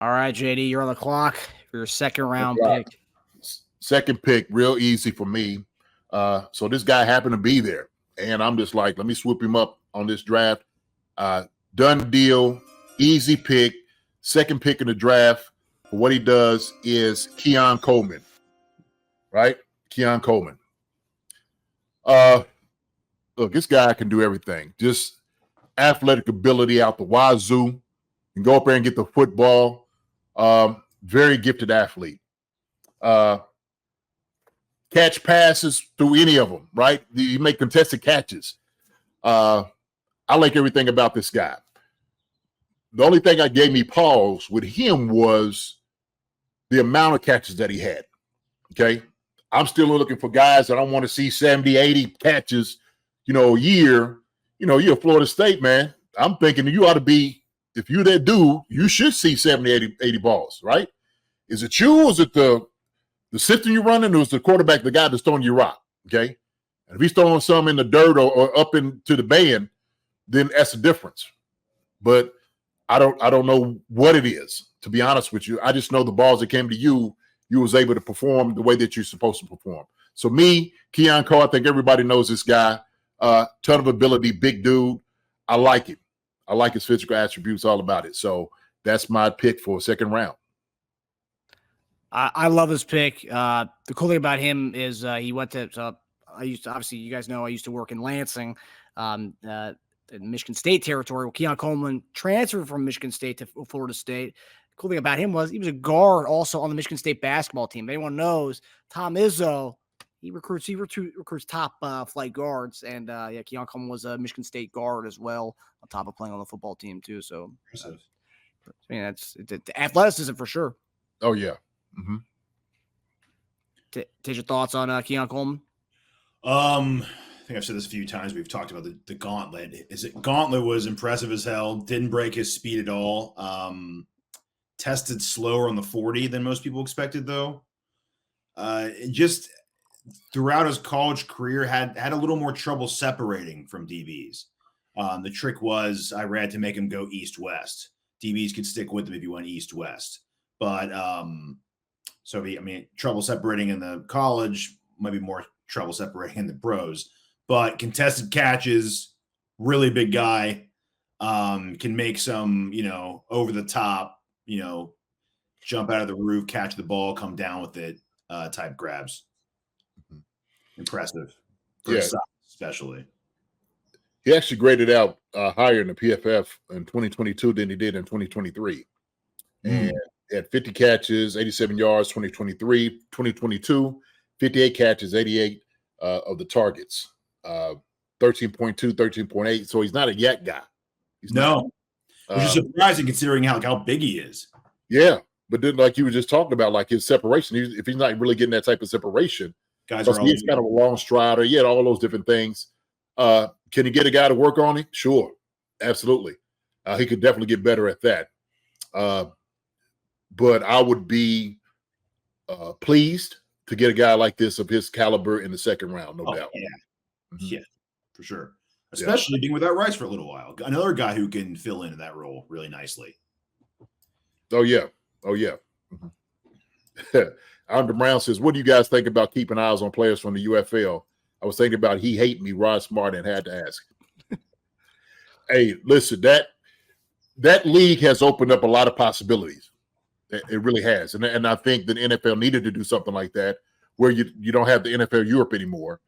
All right, JD, you're on the clock for your second round pick. Second pick, real easy for me. So this guy happened to be there, and I'm just like, let me swoop him up on this draft. Done deal, easy pick. Second pick in the draft. What he does is Keon Coleman, right? Keon Coleman. Look, this guy can do everything. Just athletic ability out the wazoo. Can go up there and get the football. Very gifted athlete. Catch passes through any of them, right? You make contested catches. I like everything about this guy. The only thing that gave me pause with him was the amount of catches that he had. Okay. I'm still looking for guys that I want to see 70, 80 catches, a year. You're Florida State, man. I'm thinking you ought to be, if you're that dude, you should see 70, 80 balls, right? Is it you or is it the system you're running, or is the quarterback the guy that's throwing you rock? Okay. And if he's throwing some in the dirt or up into the band, then that's the difference. But I don't know what it is, to be honest with you. I just know the balls that came to you, you was able to perform the way that you're supposed to perform. So me, Keon Cole, I think everybody knows this guy. Ton of ability, big dude. I like it. I like his physical attributes, all about it. So that's my pick for second round. I love this pick. The cool thing about him is he went to obviously, you guys know I used to work in Lansing, in Michigan State territory. Well, Keon Coleman transferred from Michigan State to Florida State. The cool thing about him was he was a guard also on the Michigan State basketball team. If anyone knows, Tom Izzo, he recruits top flight guards. And Keon Coleman was a Michigan State guard as well, on top of playing on the football team too. So that's the athleticism for sure. Oh, yeah. Mm-hmm. Take your thoughts on Keon Coleman. I think I've said this a few times. We've talked about the gauntlet. Gauntlet was impressive as hell. Didn't break his speed at all. Tested slower on the 40 than most people expected, though. Just throughout his college career, had a little more trouble separating from DBs. The trick was I read to make him go east-west. DBs could stick with him if he went east-west. But trouble separating in the college, might be more trouble separating in the pros. But contested catches, really big guy, can make some, over the top, jump out of the roof, catch the ball, come down with it type grabs. Mm-hmm. Impressive. Yeah. Especially. He actually graded out higher in the PFF in 2022 than he did in 2023. And he had 50 catches, 87 yards, 2023, 2022, 58 catches, 88 of the targets, 13.2, 13.8. So he's not a yak guy. Which is surprising considering how big he is. Yeah. But then, like you were just talking about, like his separation, if he's not really getting that type of separation, guys, he's kind of a long strider. He had all those different things. Can he get a guy to work on it? Sure. Absolutely. He could definitely get better at that. But I would be pleased to get a guy like this of his caliber in the second round, no doubt. Yeah. Mm-hmm. Yeah, for sure. Especially being without Rice for a little while. Another guy who can fill into that role really nicely. Oh, yeah. Mm-hmm. Andre Brown says, what do you guys think about keeping eyes on players from the UFL? I was thinking about he hate me, Rod Smart, and had to ask. Hey, listen, that league has opened up a lot of possibilities. It really has. And I think the NFL needed to do something like that where you don't have the NFL Europe anymore.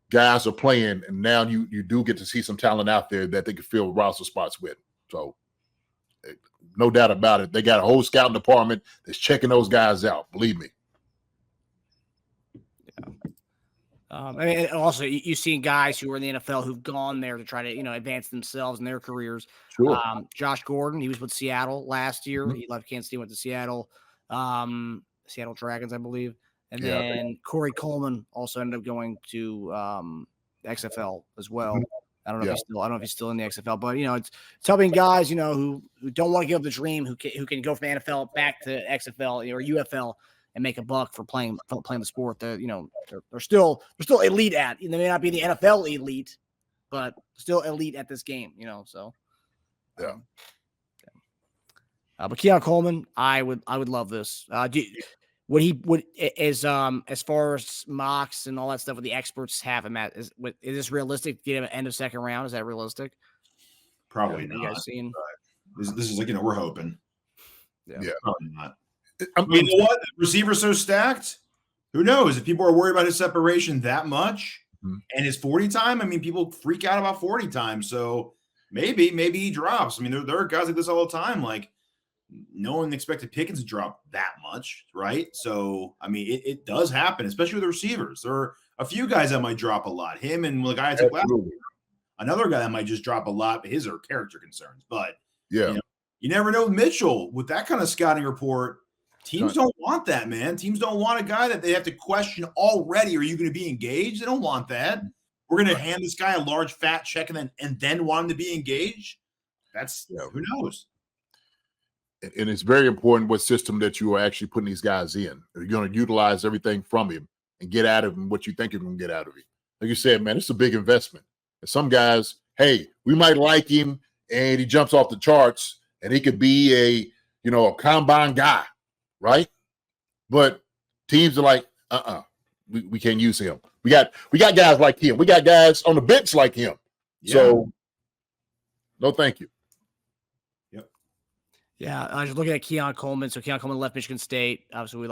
Guys are playing, and now you do get to see some talent out there that they can fill roster spots with. So no doubt about it. They got a whole scouting department that's checking those guys out. Believe me. Yeah. Also, you've seen guys who are in the NFL who've gone there to try to, advance themselves in their careers. Sure. Josh Gordon, he was with Seattle last year. Mm-hmm. He left Kansas City, went to Seattle. Seattle Dragons, I believe. And then Corey Coleman also ended up going to XFL as well. Mm-hmm. I don't know if he's still in the XFL, but it's helping guys, who don't want to give up the dream, who can go from the NFL back to XFL or UFL and make a buck for playing the sport. They're still elite at. They may not be the NFL elite, but still elite at this game. So yeah. But Keon Coleman, I would love this. As far as mocks and all that stuff, what the experts have him at, is this realistic to get him at end of second round? Is that realistic? Probably You not. guys seen? This is like, we're hoping. Yeah. Probably not. I'm, You know what? The receiver's so stacked. Who knows? If people are worried about his separation that much and his 40 time, I mean, people freak out about 40 time. So maybe he drops. I mean, there are guys like this all the time. Like, no one expected Pickens to drop that much, right? So, I mean, it does happen, especially with the receivers. There are a few guys that might drop a lot. Him and the guy I took last year. Another guy that might just drop a lot, but his are character concerns. But, yeah, you never know with Mitchell. With that kind of scouting report, teams don't want that, man. Teams don't want a guy that they have to question already. Are you going to be engaged? They don't want that. We're going to hand this guy a large fat check and then want him to be engaged. That's who knows. And it's very important what system that you are actually putting these guys in. You're going to utilize everything from him and get out of him what you think you're going to get out of him. Like you said, man, it's a big investment. And some guys, hey, we might like him and he jumps off the charts and he could be a combine guy, right? But teams are like, we can't use him. We got guys like him. We got guys on the bench like him. Yeah. So no, thank you. Yeah, I was looking at Keon Coleman. So Keon Coleman left Michigan State. Obviously,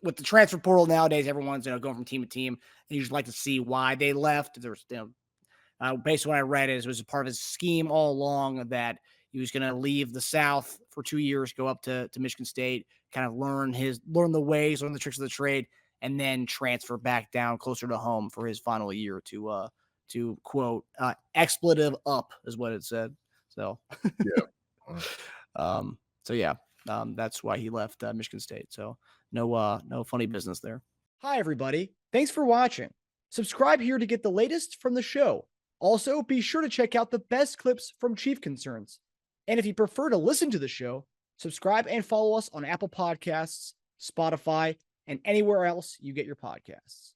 with the transfer portal nowadays, everyone's going from team to team. And you just like to see why they left. There's based on what I read, it was a part of his scheme all along that he was going to leave the South for 2 years, go up to Michigan State, kind of learn the ways, learn the tricks of the trade, and then transfer back down closer to home for his final year to quote expletive up is what it said. So yeah. That's why he left Michigan State. So no funny business there. Hi, everybody. Thanks for watching. Subscribe here to get the latest from the show. Also, be sure to check out the best clips from Chief Concerns. And if you prefer to listen to the show, subscribe and follow us on Apple Podcasts, Spotify, and anywhere else you get your podcasts.